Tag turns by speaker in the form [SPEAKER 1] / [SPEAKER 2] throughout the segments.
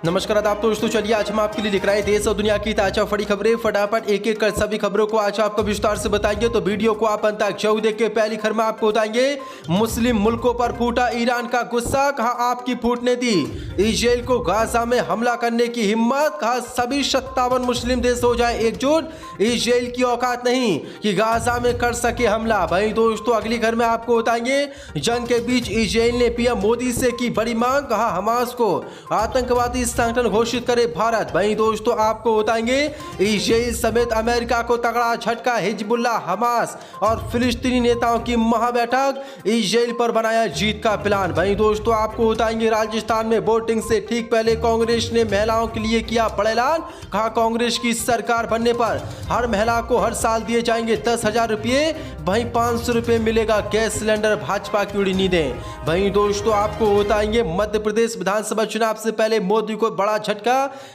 [SPEAKER 1] नमस्कार आदाब दोस्तों, चलिए आज हम आपके लिए लिख रहे हैं देश और दुनिया की ताजा बड़ी खबरें। फटाफट एक एक कर सभी खबरों को आज आपको विस्तार से बताएंगे, तो वीडियो को आप अंत तक जरूर देख के पहली खबर में आपको बताएंगे मुस्लिम मुल्कों पर फूटा ईरान का गुस्सा, कहा आपकी फूटने दी इजराइल को गाजा में हमला करने की हिम्मत, कहा सभी 57 मुस्लिम देश हो जाए एकजुट, इजराइल की औकात नहीं कि गाजा में कर सके हमला। भाई दोस्तों अगली खबर में आपको बताएंगे जंग के बीच इजराइल ने पीएम मोदी से की बड़ी मांग, कहा हमास को आतंकवादी संगठन घोषित करे भारत। वहीं दोस्तों आपको बताएंगे इजराइल समेत अमेरिका को तगड़ा झटका, हिजबुल्लाह, हमास और फिलिस्तीनी नेताओं की महाबैठक, इजराइल पर बनाया जीत का प्लान। वहीं दोस्तों आपको बताएंगे राजस्थान में वोटिंग से ठीक पहले कांग्रेस ने महिलाओं के लिए किया बड़ा ऐलान, कहा कांग्रेस की सरकार बनने पर हर महिला को हर साल दिए जाएंगे 10,000 रुपये, वहीं 500 रुपये मिलेगा गैस सिलेंडर, भाजपा की उड़ी नींदें। वहीं दोस्तों आपको बताएंगे मध्य प्रदेश विधानसभा चुनाव से पहले मोदी को बड़ा झटका,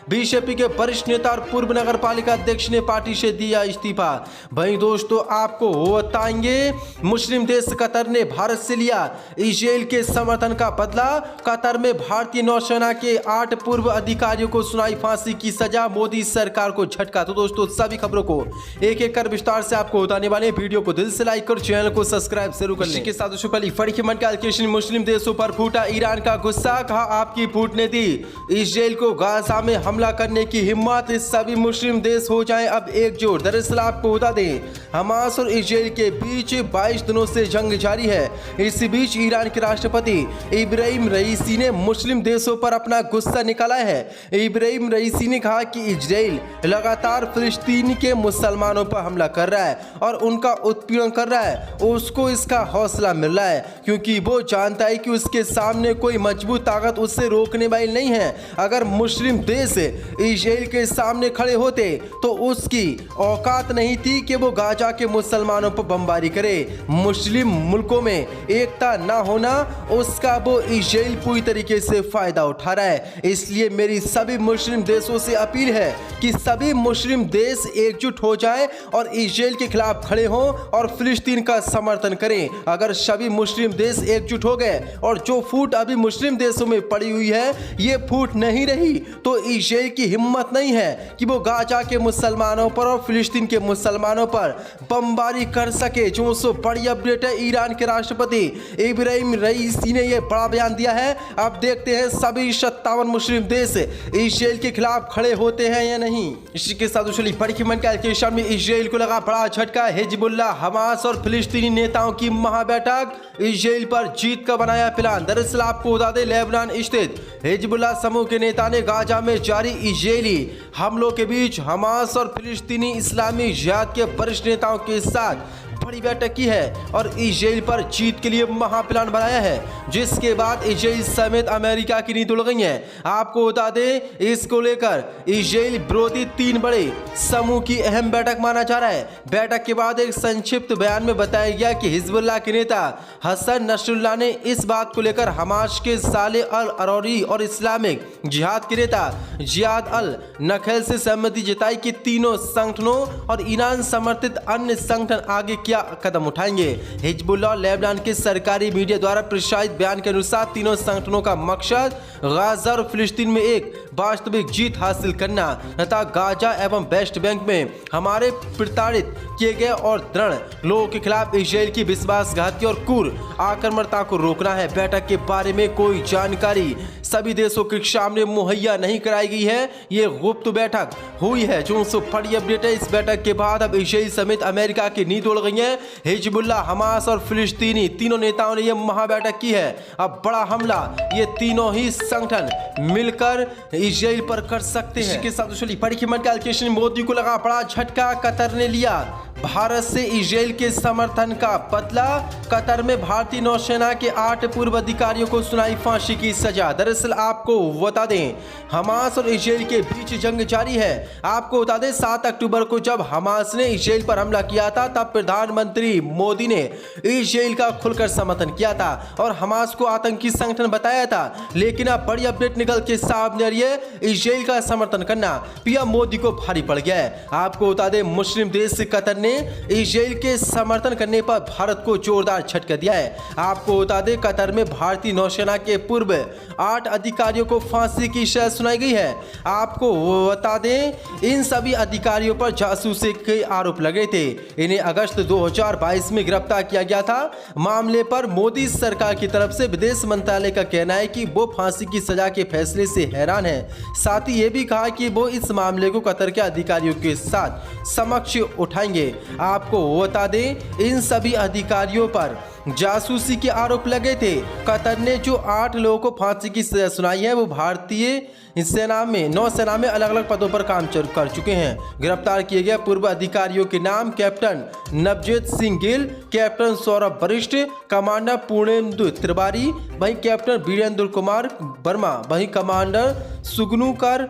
[SPEAKER 1] बीजेपी के वरिष्ठ नेता और पूर्व नगर पालिका अध्यक्ष ने पार्टी से दिया इस्तीफा। वहीं दोस्तों आपको बताएंगे मुस्लिम देश कतर ने भारत से लिया इजराइल के समर्थन का बदला, कतर में भारतीय नौसेना के 8 पूर्व अधिकारियों को सुनाई फांसी की सजा, मोदी सरकार को झटका। तो दोस्तों सभी खबरों को एक एक कर विस्तार से आपको बताने वाले, वीडियो को दिल से लाइक कर चैनल को सब्सक्राइब जरूर कर लें। इसके साथ मुस्लिम देशों पर फूटा ईरान का गुस्सा, कहा आपकी फूटने दी इजराइल को गाजा में हमला करने की हिम्मत, सभी मुस्लिम देश हो जाएं अब एकजुट। दरअसल आपको बता दें हमास और इजराइल के बीच 22 दिनों से जंग जारी है। इसी बीच ईरान के राष्ट्रपति इब्राहिम रईसी ने मुस्लिम देशों पर अपना गुस्सा निकाला है। इब्राहिम रईसी ने कहा कि इजराइल लगातार फिलिस्तीन के मुसलमानों पर हमला कर रहा है और उनका उत्पीड़न कर रहा है, उसको इसका हौसला मिल रहा है क्योंकि वो जानता है कि उसके सामने कोई मजबूत ताकत उससे रोकने वाली नहीं है। अगर मुस्लिम देश इजराइल के सामने खड़े होते तो उसकी औकात नहीं थी कि वो गाजा के मुसलमानों पर बमबारी करे। मुस्लिम मुल्कों में एकता ना होना, उसका वो इजराइल पूरी तरीके से फायदा उठा रहा है। इसलिए मेरी सभी मुस्लिम देशों से अपील है कि सभी मुस्लिम देश एकजुट हो जाएं और इजराइल के खिलाफ खड़े हों और फिलिस्तीन का समर्थन करें। अगर सभी मुस्लिम देश एकजुट हो गए और जो फूट अभी मुस्लिम देशों में पड़ी हुई है ये फूट नहीं रही तो इजराइल की हिम्मत नहीं है कि वो गाजा के मुसलमानों पर और फिलिस्तीन के मुसलमानों पर बमबारी कर सके। जो सो बड़ी अपडेट है, ईरान के राष्ट्रपति इब्राहिम रईसी ने यह बड़ा बयान दिया है। अब देखते हैं सभी 57 मुस्लिम देश इजराइल के खिलाफ खड़े होते हैं या नहीं। इसी के साथ बड़ी खबर कैलकुलेशन में इजराइल को लगा बड़ा झटका, हिजबुल्लाह, हमास और फिलिस्तीनी नेताओं की महाबैठक, इजराइल पर जीत का बनाया प्लान। दरअसल आपको बता दें लेबनान स्थित हिजबुल्लाह समूह के नेता ने गाजा में जारी इजरायली हमलों के बीच हमास और फिलिस्तीनी इस्लामी जिहाद के वरिष्ठ नेताओं के साथ बड़ी बैठक की है और इजराइल पर जीत के लिए महाप्लान बनाया है, जिसके बाद इजराइल समेत अमेरिका की नींद उड़ गई है। आपको बता दें इसको लेकर इजराइल विरोधी 3 बड़े समूह की अहम बैठक माना जा रहा है। बैठक के बाद एक संक्षिप्त बयान में बताया गया कि हिजबुल्लाह के नेता हसन नसरुल्लाह ने इस बात को लेकर हमास के साले अल अरौरी और इस्लामिक जिहाद के नेता जियाद अल नखैल से सहमति जताई कि तीनों संगठनों और ईरान समर्थित अन्य संगठन आगे क्या कदम उठाएंगे। हिजबुल्लाह और लेबनान के सरकारी मीडिया द्वारा प्रसारित बयान के अनुसार तीनों संगठनों का मकसद गाजा और फिलिस्तीन में एक वास्तविक जीत हासिल करना तथा गाजा एवं वेस्ट बैंक में हमारे प्रताड़ित किए गए और दृढ़ लोगों के खिलाफ इजराइल की विश्वासघाती और क्रूर आक्रमणता को रोकना है। बैठक के बारे में कोई जानकारी सभी देशों के सामने मुहैया नहीं कराई गई है, ये गुप्त बैठक हुई है। जो बड़ी अपडेट है, इस बैठक के बाद अब इजराइल समेत अमेरिका की नींद उड़ गई है। हिजबुल्लाह, हमास और फिलिस्तीनी तीनों नेताओं ने यह महाबैठक की है। अब बड़ा हमला ये तीनों ही संगठन मिलकर इजराइल पर कर सकते हैं। इसके साथ बड़ी खबर कैलकुलेशन, मोदी को लगा बड़ा झटका, कतर ने लिया भारत से इजराइल के समर्थन का बदला, कतर में भारतीय नौसेना के 8 पूर्व अधिकारियों को सुनाई फांसी की सजा। दरअसल आपको बता दें हमास और इजराइल के बीच जंग जारी है। आपको बता दें 7 अक्टूबर को जब हमास ने इजराइल पर हमला किया था तब प्रधानमंत्री मोदी ने इजराइल का खुलकर समर्थन किया था और हमास को आतंकी संगठन बताया था। लेकिन अब बड़ी अपडेट निकल के सामने आ रही है, इजराइल का समर्थन करना पीएम मोदी को भारी पड़ गया है। आपको बता दें मुस्लिम देश कतर ने इजराइल के समर्थन करने पर भारत को जोरदार झटका दिया है। आपको बता दें, कतर में भारतीय नौसेना के पूर्व 8 अधिकारियों को फांसी की सजा सुनाई गई है। आपको बता दें, इन सभी अधिकारियों पर जासूसी के आरोप लगे थे। इन्हें अगस्त 2022 में गिरफ्तार किया गया था। मामले पर मोदी सरकार की तरफ से विदेश मंत्रालय का कहना है कि वो फांसी की सजा के फैसले से हैरान है। साथ ही ये भी कहा कि वो इस मामले को कतर के अधिकारियों के साथ समक्ष उठाएंगे। आपको बता दें, इन सभी अधिकारियों पर जासूसी के आरोप लगे थे। कतर ने जो 8 लोगों को फांसी की सजा सुनाई है वो भारतीय नौसेना में अलग अलग पदों पर काम कर चुके हैं। गिरफ्तार किए गए पूर्व अधिकारियों के नाम कैप्टन नवजोत सिंह गिल, कैप्टन सौरभ वरिष्ठ, कमांडर पूर्णेंदु तिवारी, वहीं कैप्टन वीरेंद्र कुमार वर्मा, वहीं कमांडर सुगनुकर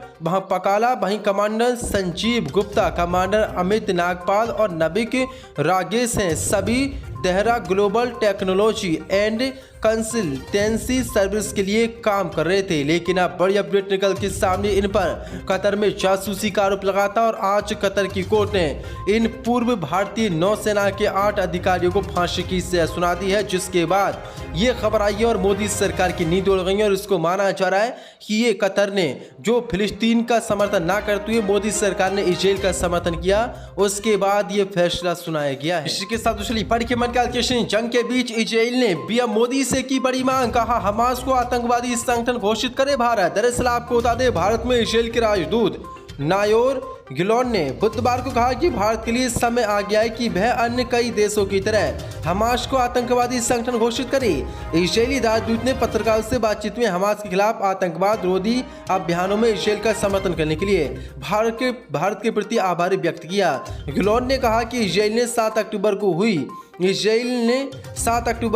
[SPEAKER 1] पकाला, वहीं कमांडर संजीव गुप्ता, कमांडर अमित नागपाल और नबिक रागेश हैं। सभी Dehra global technology and consultancy service के लिए काम कर रहे थे। लेकिन अब बड़ी अपडेट निकल के सामने इन पर कतर में जासूसी का आरोप लगा था और आज कतर की कोर्ट ने इन पूर्व भारतीय नौसेना के 8 अधिकारियों को फांसी की सजा सुना दी है। जिसके बाद ये खबर आई है और मोदी सरकार की नींद उड़ गई है और इसको माना जा रहा है कि ये कतर ने जो फिलिस्तीन का समर्थन ना करते हुए मोदी सरकार ने इजराइल का समर्थन किया, उसके बाद ये फैसला सुनाया गया है। इसी के साथ दूसरी बड़ी खबर जंग के बीच इजराइल ने पीएम मोदी से की बड़ी मांग, कहा हमास को आतंकवादी संगठन घोषित करे भारत। दरअसल आपको बता दें, भारत में इजराइल के राजदूत नायोर गिलोन ने बुधवार को कहा कि भारत के लिए समय आ गया है कि वह अन्य कई देशों की तरह हमास को आतंकवादी संगठन घोषित करे। इजरायली राजदूत ने पत्रकारों से बातचीत में हमास के खिलाफ आतंकवाद विरोधी अभियानों में इजराइल का समर्थन करने के लिए भारत के प्रति आभार व्यक्त किया। गिलोन ने कहा कि इजराइल ने 7 अक्टूबर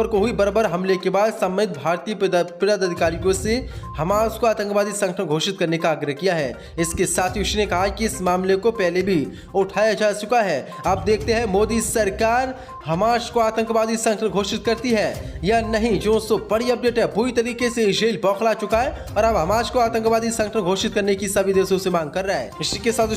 [SPEAKER 1] को हुई बर्बर हमले के बाद संबंधित भारतीय पदाधिकारियों से हमास को आतंकवादी संगठन घोषित करने का आग्रह किया है। इसके साथ ही उसने कहा कि इस मामले को पहले भी उठाया जा चुका है। अब देखते हैं मोदी सरकार हमास को आतंकवादी संगठन घोषित करती है या नहीं। जो सो बड़ी अपडेट है, पूरी तरीके से इजराइल बौखला चुका है और अब हमास को आतंकवादी संगठन घोषित करने की सभी देशों से मांग कर रहा है। इसी के साथ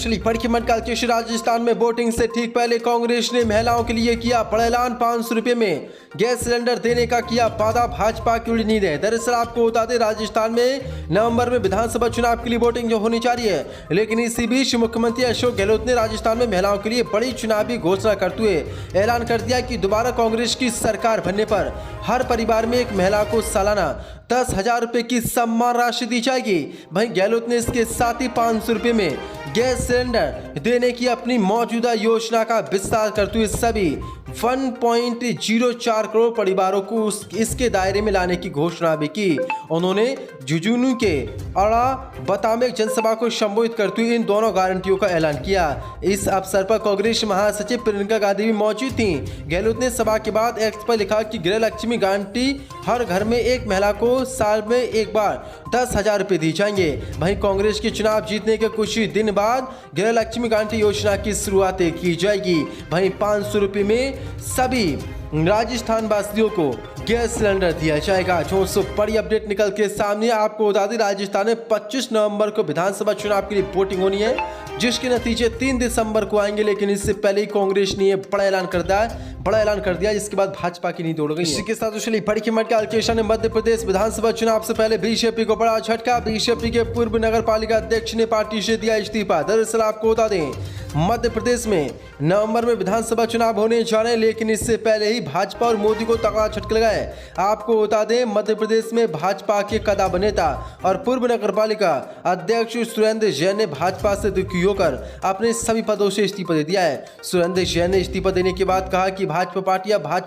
[SPEAKER 1] राजस्थान में वोटिंग से ठीक पहले कांग्रेस ने महिलाओं के लिए किया बड़ा ऐलान। 500 रुपए में गैस सिलेंडर देने का किया वादा, भाजपा की उड़ी नींद है। दरअसल आपको बता दें, राजस्थान में नवंबर में विधानसभा चुनाव के लिए वोटिंग जो होनी चाहिए, लेकिन इसी बीच मुख्यमंत्री अशोक गहलोत ने राजस्थान में महिलाओं के लिए बड़ी चुनावी घोषणा करते हुए ऐलान कर दिया कि दोबारा कांग्रेस की सरकार बनने पर हर परिवार में एक महिला को सालाना 10,000 रुपए की सम्मान राशि दी जाएगी। वहीं गहलोत ने इसके साथ ही 500 रुपए में गैस सिलेंडर देने की अपनी मौजूदा योजना का विस्तार करते हुए सभी 1.04 करोड़ परिवारों को इसके दायरे में लाने की घोषणा भी की। उन्होंने झुंझुनू के अड़ा बता में जनसभा को संबोधित करते हुए इन दोनों गारंटियों का ऐलान किया। इस अवसर पर कांग्रेस महासचिव प्रियंका गांधी भी मौजूद थी। गहलोत ने सभा के बाद एक्स पर लिखा कि गृह लक्ष्मी गारंटी हर घर में एक महिला को साल में एक बार 10,000 रुपए दी जाएंगे। वहीं कांग्रेस के चुनाव जीतने के कुछ ही दिन बाद गृह लक्ष्मी गारंटी योजना की शुरुआत की जाएगी। वहीं 500 रुपए में सभी राजस्थान वासियों को गैस सिलेंडर दिया जाएगा। जो बड़ी अपडेट निकल के सामने आपको बता दें, राजस्थान में 25 नवंबर को विधानसभा चुनाव के लिए वोटिंग होनी है, जिसके नतीजे 3 दिसंबर को आएंगे। लेकिन इससे पहले ही कांग्रेस ने बड़ा ऐलान कर दिया, जिसके बाद भाजपा की नींद उड़ गई। इसी के साथ बड़ी खबर के अलकेशन ने मध्य प्रदेश विधानसभा चुनाव से पहले बीजेपी को बड़ा झटका। बीजेपी के पूर्व नगर पालिका अध्यक्ष ने पार्टी से दिया इस्तीफा। दरअसल आपको बता दें, मध्य प्रदेश में नवंबर में विधानसभा चुनाव होने जा रहे हैं, लेकिन इससे पहले ही भाजपा और मोदी को तगड़ा झटका लगा है। आपको बता दें, मध्य प्रदेश में भाजपा के कदावर नेता और पूर्व नगर पालिका अध्यक्ष सुरेंद्र जैन ने भाजपा से दुखी होकर अपने सभी पदों से इस्तीफा दे दिया है। सुरेंद्र जैन ने इस्तीफा देने के बाद कहा कि भाजपा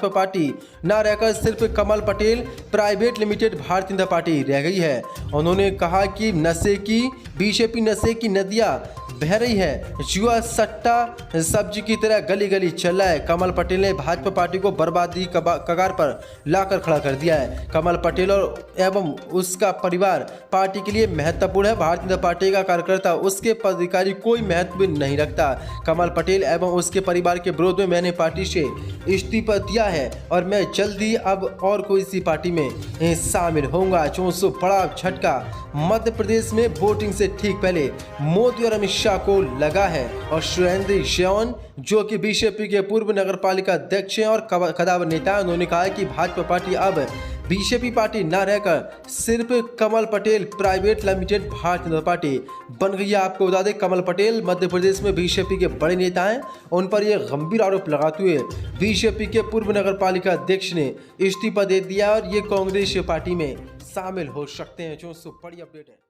[SPEAKER 1] पार्टी न रहकर सिर्फ Kamal Patel private limited Bharatiya Janata party रह गई है। उन्होंने कहा कि बीजेपी नशे की नदियां बह रही है, जुआ सट्टा सब्जी की तरह गली गली चल रहा है। कमल पटेल ने भाजपा पार्टी को बर्बादी कगार पर लाकर खड़ा कर दिया है। कमल पटेल और एवं उसका परिवार पार्टी के लिए महत्वपूर्ण है। भारतीय जनता पार्टी का कार्यकर्ता उसके पदाधिकारी कोई महत्व नहीं रखता। कमल पटेल एवं उसके परिवार के विरोध में मैंने पार्टी से इस्तीफा दिया है और मैं जल्दी अब और कोई सी पार्टी में शामिल होऊंगा। 400 बड़ा झटका, मध्य प्रदेश में वोटिंग से इससे ठीक पहले मोदी और अमित शाह को लगा है। और सुरेंद्र जैन जो कि बीजेपी के पूर्व नगर पालिका अध्यक्ष हैं और कदावर नेता, उन्होंने कहा है कि भाजपा पार्टी अब बीजेपी पार्टी न रहकर सिर्फ Kamal Patel private limited Bharatiya Janata party बन गई है। आपको बता दें, कमल पटेल मध्य प्रदेश में बीजेपी के बड़े नेता हैं। उन पर यह गंभीर आरोप लगाते हुए बीजेपी के पूर्व नगर पालिका अध्यक्ष ने इस्तीफा दे दिया और ये कांग्रेस पार्टी में शामिल हो सकते हैं। जो बड़ी अपडेट है।